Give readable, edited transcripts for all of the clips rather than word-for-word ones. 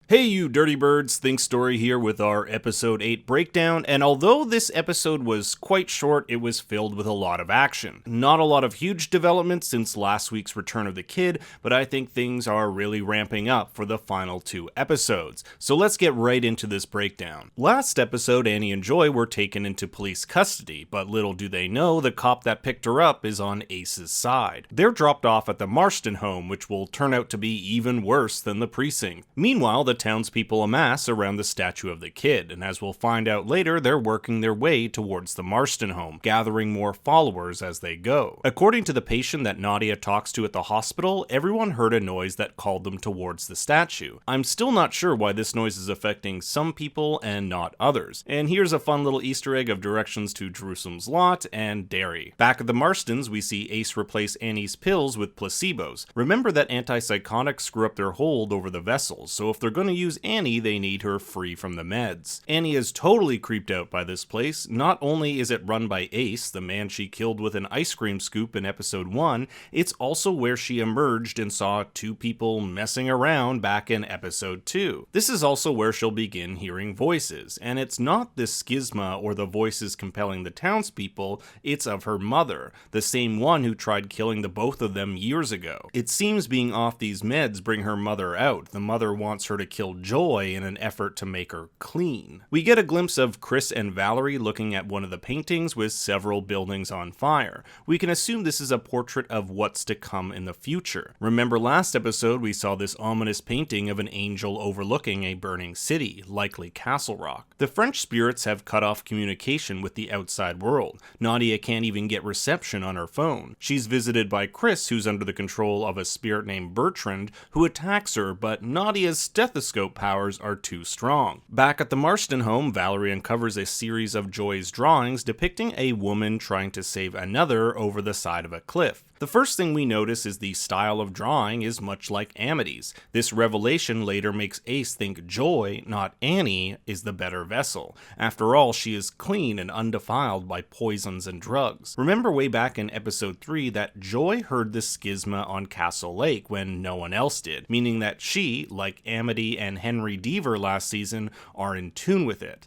Hey you dirty birds, Think Story here with our episode 8 breakdown, and although this episode was quite short, it was filled with a lot of action. Not a lot of huge developments since last week's Return of the Kid, but I think things are really ramping up for the final 2 episodes. So let's get right into this breakdown. Last episode, Annie and Joy were taken into police custody, but little do they know the cop that picked her up is on Ace's side. They're dropped off at the Marston home, which will turn out to be even worse than the precinct. Meanwhile, the townspeople amass around the statue of the kid, and as we'll find out later, they're working their way towards the Marston home, gathering more followers as they go. According to the patient that Nadia talks to at the hospital, everyone heard a noise that called them towards the statue. I'm still not sure why this noise is affecting some people and not others. And here's a fun little Easter egg of directions to Jerusalem's Lot and Derry. Back at the Marstons, we see Ace replace Annie's pills with placebos. Remember that antipsychotics screw up their hold over the vessels, so if they're going to use Annie, they need her free from the meds. Annie is totally creeped out by this place. Not only is it run by Ace, the man she killed with an ice cream scoop in episode 1, it's also where she emerged and saw 2 people messing around back in episode 2. This is also where she'll begin hearing voices, and it's not the schisma or the voices compelling the townspeople, it's of her mother, the same one who tried killing the both of them years ago. It seems being off these meds bring her mother out. The mother wants her to kill Joy in an effort to make her clean. We get a glimpse of Chris and Valerie looking at one of the paintings with several buildings on fire. We can assume this is a portrait of what's to come in the future. Remember last episode we saw this ominous painting of an angel overlooking a burning city, likely Castle Rock. The French spirits have cut off communication with the outside world. Nadia can't even get reception on her phone. She's visited by Chris, who's under the control of a spirit named Bertrand, who attacks her, but Nadia's stethoscope powers are too strong. Back at the Marston home, Valerie uncovers a series of Joy's drawings depicting a woman trying to save another over the side of a cliff. The first thing we notice is the style of drawing is much like Amity's. This revelation later makes Ace think Joy, not Annie, is the better vessel. After all, she is clean and undefiled by poisons and drugs. Remember way back in episode 3 that Joy heard the schisma on Castle Lake when no one else did, meaning that she, like Amity and Henry Deaver last season, are in tune with it.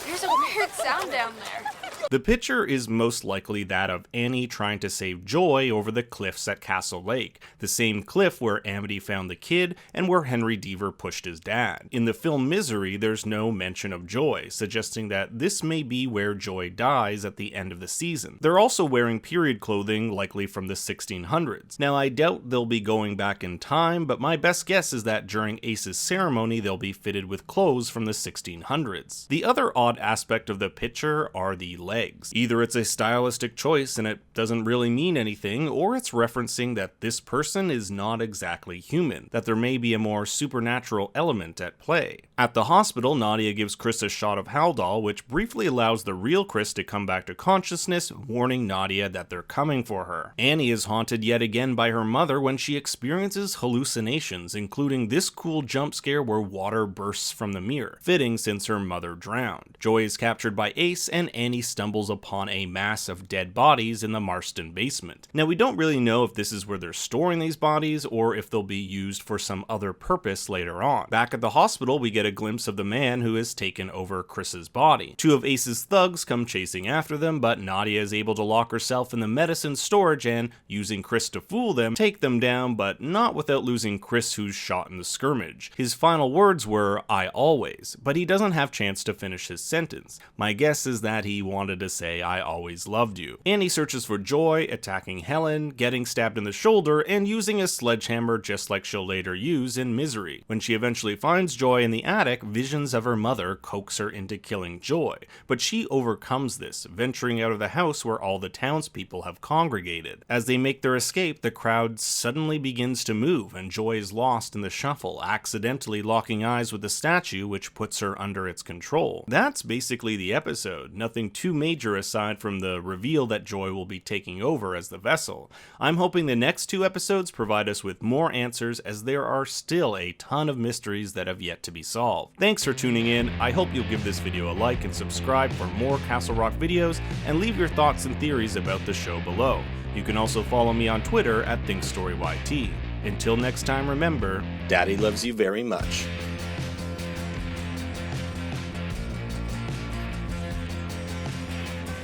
There's a weird sound down there. The picture is most likely that of Annie trying to save Joy over the cliffs at Castle Lake, the same cliff where Amity found the kid and where Henry Deaver pushed his dad. In the film Misery, there's no mention of Joy, suggesting that this may be where Joy dies at the end of the season. They're also wearing period clothing, likely from the 1600s. Now, I doubt they'll be going back in time, but my best guess is that during Ace's ceremony, they'll be fitted with clothes from the 1600s. The other odd aspect of the picture are the legs. Either it's a stylistic choice and it doesn't really mean anything, or it's referencing that this person is not exactly human, that there may be a more supernatural element at play. At the hospital, Nadia gives Chris a shot of Haldol, which briefly allows the real Chris to come back to consciousness, warning Nadia that they're coming for her. Annie is haunted yet again by her mother when she experiences hallucinations, including this cool jump scare where water bursts from the mirror, fitting since her mother drowned. Joy is captured by Ace, and Annie stumbles upon a mass of dead bodies in the Marston basement. Now, we don't really know if this is where they're storing these bodies or if they'll be used for some other purpose later on. Back at the hospital, we get a glimpse of the man who has taken over Chris's body. 2 of Ace's thugs come chasing after them, but Nadia is able to lock herself in the medicine storage and, using Chris to fool them, take them down, but not without losing Chris, who's shot in the skirmish. His final words were, "I always," but he doesn't have chance to finish his sentence. My guess is that he wanted to say, "I always loved you." Annie searches for Joy, attacking Helen, getting stabbed in the shoulder, and using a sledgehammer just like she'll later use in Misery. When she eventually finds Joy in the attic, visions of her mother coax her into killing Joy, but she overcomes this, venturing out of the house where all the townspeople have congregated. As they make their escape, the crowd suddenly begins to move, and Joy is lost in the shuffle, accidentally locking eyes with the statue, which puts her under its control. That's basically the episode. Nothing too major aside from the reveal that Joy will be taking over as the vessel. I'm hoping the next 2 episodes provide us with more answers, as there are still a ton of mysteries that have yet to be solved. Thanks for tuning in. I hope you'll give this video a like and subscribe for more Castle Rock videos, and leave your thoughts and theories about the show below. You can also follow me on Twitter at ThinkStoryYT. Until next time, remember, Daddy loves you very much.